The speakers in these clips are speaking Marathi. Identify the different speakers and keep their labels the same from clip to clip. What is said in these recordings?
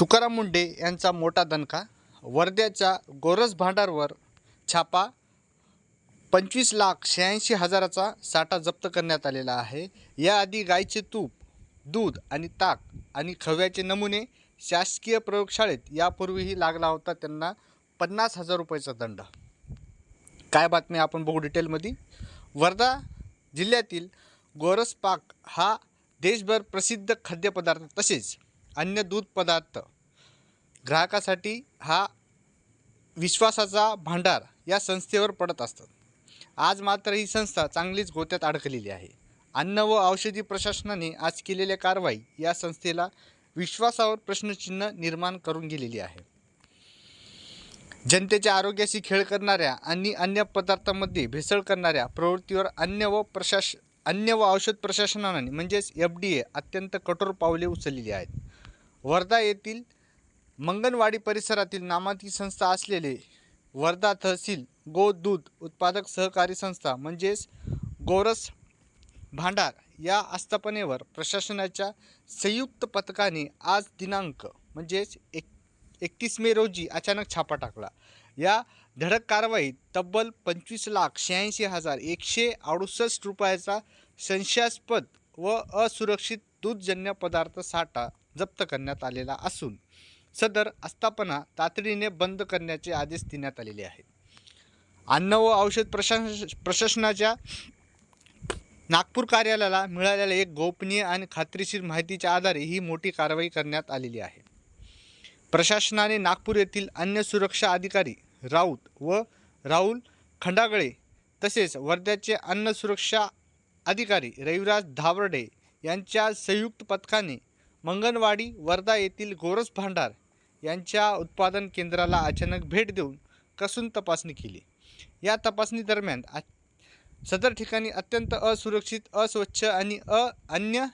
Speaker 1: तुकाराम मुंढे यांचा मोठा दणका. वर्ध्याच्या गोरस भांडारवर छापा. 25,86,000चा साठा जप्त करण्यात आलेला आहे. याआधी गायीचे तूप, दूध आणि ताक आणि खव्याचे नमुने शासकीय प्रयोगशाळेत यापूर्वीही लागला होता त्यांना 50,000 रुपयाचा दंड. काय बातमी आपण बघू डिटेलमध्ये. वर्धा जिल्ह्यातील गोरस पाक हा देशभर प्रसिद्ध खाद्यपदार्थ तसेच अन्य दूध पदार्थ ग्राहकासाठी हा विश्वासाचा भांडार या संस्थेवर पडत असतात. आज मात्र ही संस्था चांगलीच गोत्यात अडकलेली आहे. अन्न व औषधी प्रशासनाने आज केलेल्या कारवाई या संस्थेला विश्वासावर प्रश्नचिन्ह निर्माण करून गेलेली आहे. जनतेच्या आरोग्याशी खेळ करणाऱ्या आणि अन्य पदार्थांमध्ये भेसळ करणाऱ्या प्रवृत्तीवर अन्न व औषध प्रशासनाने म्हणजेच FDA अत्यंत कठोर पावले उचललेली आहेत. वर्धा येथील मंगनवाडी परिसरातील नामांकित संस्था असलेले वर्धा तहसील गो दूध उत्पादक सहकारी संस्था म्हणजेच गोरस भांडार या आस्थापनेवर प्रशासनाच्या संयुक्त पथकाने आज दिनांक म्हणजेच 31 मे रोजी अचानक छापा टाकला. या धडक कारवाईत तब्बल 25,86,168 रुपयाचा संशयास्पद व असुरक्षित दूधजन्य पदार्थ साठा जप्त करण्यात आलेला असून सदर आस्थापना तातडीने बंद करण्याचे आदेश देण्यात आलेले आहेत. अन्न व औषध प्रशासनाच्या नागपूर कार्यालयाला मिळालेल्या एक गोपनीय आणि खात्रीशीर माहितीच्या आधारे ही मोठी कारवाई करण्यात आलेली आहे. प्रशासनाने नागपूर येथील अन्न सुरक्षा अधिकारी राऊत व राहुल खंडागळे तसेच वर्ध्याचे अन्न सुरक्षा अधिकारी रविराज धाबर्डे यांच्या संयुक्त पथकाने मंगनवाडी वर्धा येथील गोरस भांडार यांच्या उत्पादन केंद्राला अचानक भेट देऊन कसून तपासणी केली. या तपासणी दरम्यान सदर ठिकाणी अत्यंत असुरक्षित, अस्वच्छ आणि अन्य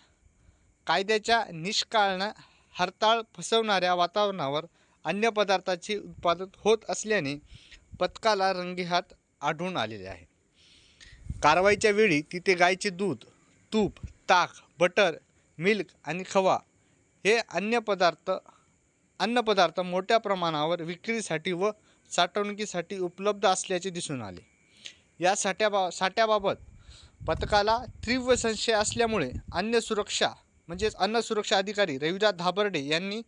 Speaker 1: कायद्याच्या निष्काळना हरताळ फसवणाऱ्या वातावरणावर अन्य पदार्थाचे उत्पादन होत असल्याने पथकाला रंगेहात आढळून आलेले आहे. कारवाईच्या वेळी तिथे गायीचे दूध, तूप, ताक, बटर, मिल्क आणि खवा हे अन्न पदार्थ मोठ्या प्रमाणावर विक्रीसाठी व साठवणुकीसाठी उपलब्ध असल्याचे दिसून आले. या साठ्याबाबत पथकाला तीव्र संशय असल्यामुळे अन्न सुरक्षा अधिकारी रविराज धाबर्डे यांनी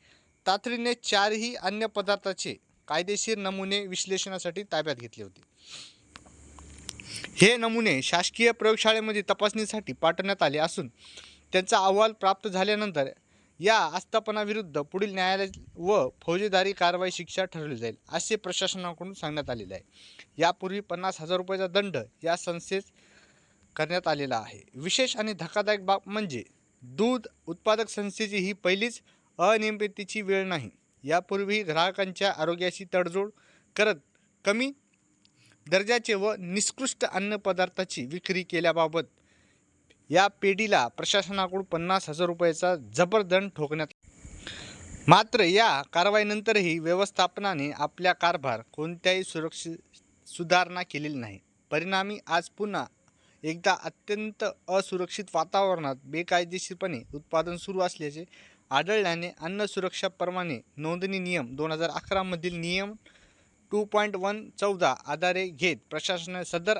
Speaker 1: तातडीने 4ही अन्न पदार्थाचे कायदेशीर नमुने विश्लेषणासाठी ताब्यात घेतले होते. हे नमुने शासकीय प्रयोगशाळेमध्ये तपासणीसाठी पाठवण्यात आले असून त्यांचा अहवाल प्राप्त झाल्यानंतर या आस्थापनाविरुद्ध पुढील न्यायालय व फौजदारी कारवाई शिक्षा ठरवली जाईल असे प्रशासनाकडून सांगण्यात आलेले आहे. यापूर्वी 50,000 रुपयाचा दंड या संस्थेस करण्यात आलेला आहे. विशेष आणि धक्कादायक बाब म्हणजे दूध उत्पादक संस्थेची ही पहिलीच अनियमिततेची वेळ नाही. यापूर्वी ग्राहकांच्या आरोग्याशी तडजोड करत कमी दर्जाचे व निकृष्ट अन्न पदार्थाची विक्री केल्याबाबत या पेढीला प्रशासनाकडून 50,000 रुपयाचा जबर दंड ठोकण्यात. मात्र या कारवाईनंतरही व्यवस्थापनाने आपल्या कारभार कोणत्याही सुधारणा केलेली नाही. परिणामी आज पुन्हा एकदा अत्यंत असुरक्षित वातावरणात बेकायदेशीरपणे उत्पादन सुरू असल्याचे आढळल्याने अन्न सुरक्षा परवाने नोंदणी नियम 2011 मधील नियम 2.114 आधारे घेत प्रशासनाने सदर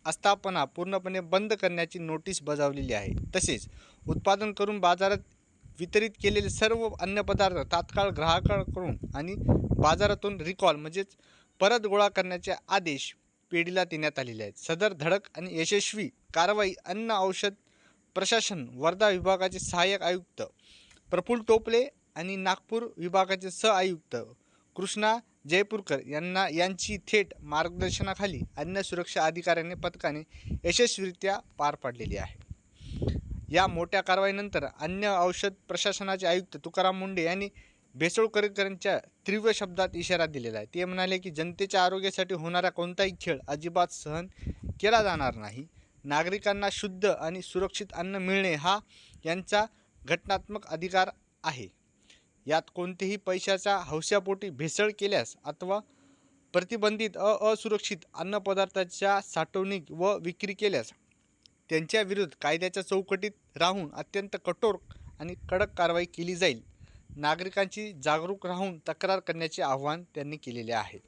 Speaker 1: आस्थापना पूर्णपणे बंद करण्याची नोटीस बजावलेली आहे. तसेच उत्पादन करून बाजारात वितरित केलेले सर्व अन्नपदार्थ तात्काळ ग्राहकांकडून आणि बाजारातून रिकॉल म्हणजेच परत गोळा करण्याचे आदेश पेढीला देण्यात आलेले आहेत. सदर धडक आणि यशस्वी कारवाई अन्न औषध प्रशासन वर्धा विभागाचे सहाय्यक आयुक्त प्रफुल्ल टोपले आणि नागपूर विभागाचे सहआयुक्त कृष्णा जयपूरकर यांची थेट मार्गदर्शनाखाली अन्न सुरक्षा अधिकाऱ्यांनी पथकाने यशस्वीरित्या पार पाडलेली आहे. या मोठ्या कारवाईनंतर अन्न औषध प्रशासनाचे आयुक्त तुकाराम मुंढे यांनी भेसळखोरांच्या तीव्र शब्दात इशारा दिलेला आहे. ते म्हणाले की जनतेच्या आरोग्यासाठी होणारा कोणताही खेळ अजिबात सहन केला जाणार नाही. नागरिकांना शुद्ध आणि सुरक्षित अन्न मिळणे हा यांचा घटनात्मक अधिकार आहे. यात कोणतेही पैशाच्या हौस्यापोटी भेसळ केल्यास अथवा प्रतिबंधित असुरक्षित अन्नपदार्थाच्या साठवणूक व विक्री केल्यास त्यांच्याविरुद्ध कायद्याच्या चौकटीत राहून अत्यंत कठोर आणि कडक कारवाई केली जाईल. नागरिकांची जागरूक राहून तक्रार करण्याचे आवाहन त्यांनी केलेले आहे.